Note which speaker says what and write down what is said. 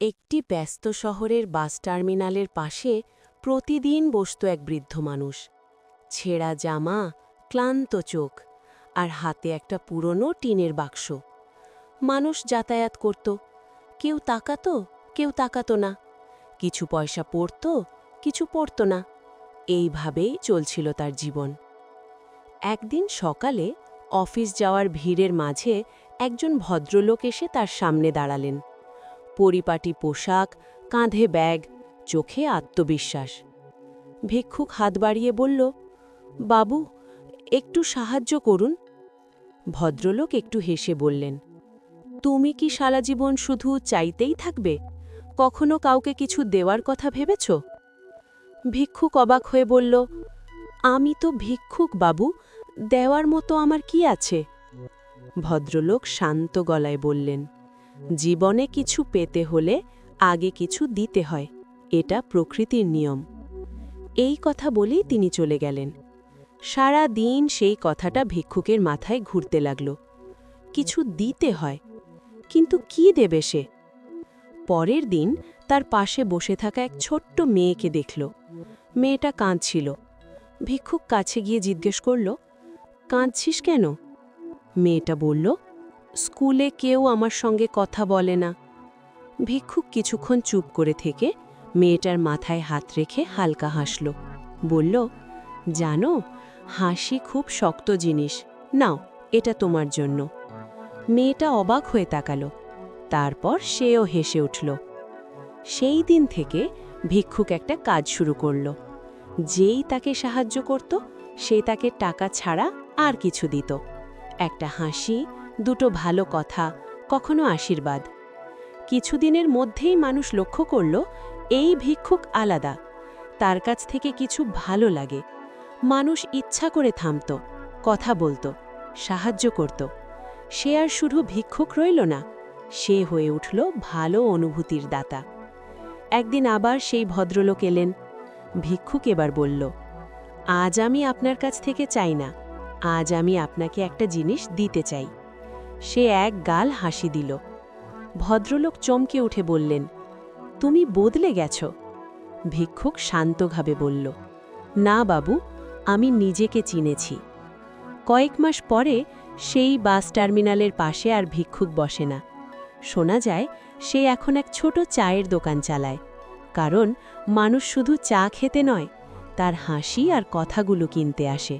Speaker 1: একটি ব্যস্ত শহরের বাস টার্মিনালের পাশে প্রতিদিন বসত এক বৃদ্ধ মানুষ। ছেঁড়া জামা, ক্লান্ত চোখ, আর হাতে একটা পুরনো টিনের বাক্স। মানুষ যাতায়াত করত, কেউ তাকাতো, কেউ তাকাতো না। কিছু পয়সা পড়ত, কিছু পড়ত না। এইভাবেই চলছিল তার জীবন। একদিন সকালে অফিস যাওয়ার ভিড়ের মাঝে একজন ভদ্রলোক এসে তার সামনে দাঁড়ালেন। পরিপাটি পোশাক, কাঁধে ব্যাগ, চোখে আত্মবিশ্বাস। ভিক্ষুক হাত বাড়িয়ে বলল, বাবু, একটু সাহায্য করুন। ভদ্রলোক একটু হেসে বললেন, তুমি কি সারা জীবন শুধু চাইতেই থাকবে? কখনো কাউকে কিছু দেওয়ার কথা ভেবেছ? ভিক্ষুক অবাক হয়ে বলল, আমি তো ভিক্ষুক বাবু, দেওয়ার মতো আমার কি আছে? ভদ্রলোক শান্ত গলায় বললেন, জীবনে কিছু পেতে হলে আগে কিছু দিতে হয়, এটা প্রকৃতির নিয়ম। এই কথা বলেই তিনি চলে গেলেন। সারা দিন সেই কথাটা ভিক্ষুকের মাথায় ঘুরতে লাগল। কিছু দিতে হয়, কিন্তু কি দেবে সে? পরের দিন তার পাশে বসে থাকা এক ছোট্ট মেয়েকে দেখল। মেয়েটা কাঁদছিল। ভিক্ষুক কাছে গিয়ে জিজ্ঞেস করল, কাঁদছিস কেন? মেয়েটা বলল, স্কুলে কেউ আমার সঙ্গে কথা বলে না। ভিক্ষুক কিছুক্ষণ চুপ করে থেকে মেয়েটার মাথায় হাত রেখে হালকা হাসল। বলল, জানো, হাসি খুব শক্ত জিনিস, নাও, এটা তোমার জন্য। মেয়েটা অবাক হয়ে তাকালো। তারপর সেও হেসে উঠল। সেই দিন থেকে ভিক্ষুক একটা কাজ শুরু করল। যেই তাকে সাহায্য করত, সে তাকে টাকা ছাড়া আর কিছু দিত। একটা হাসি, দুটো ভালো কথা, কখনো আশীর্বাদ। কিছুদিনের মধ্যেই মানুষ লক্ষ্য করল, এই ভিক্ষুক আলাদা। তার কাছ থেকে কিছু ভালো লাগে। মানুষ ইচ্ছা করে থামত, কথা বলতো, সাহায্য করত। সে আর শুধু ভিক্ষুক রইল না, সে হয়ে উঠল ভালো অনুভূতির দাতা। একদিন আবার সেই ভদ্রলোক এলেন। ভিক্ষুক এবার বলল, আজ আমি আপনার কাছ থেকে চাই না, আজ আমি আপনাকে একটা জিনিস দিতে চাই। সে এক গাল হাসি দিল। ভদ্রলোক চমকে উঠে বললেন, তুমি বদলে গেছ। ভিক্ষুক শান্তভাবে বলল, না বাবু, আমি নিজেকে চিনেছি। কয়েক মাস পরে সেই বাস টার্মিনালের পাশে আর ভিক্ষুক বসে না। শোনা যায় সে এখন এক ছোট চায়ের দোকান চালায়। কারণ মানুষ শুধু চা খেতে নয়, তার হাসি আর কথাগুলো কিনতে আসে।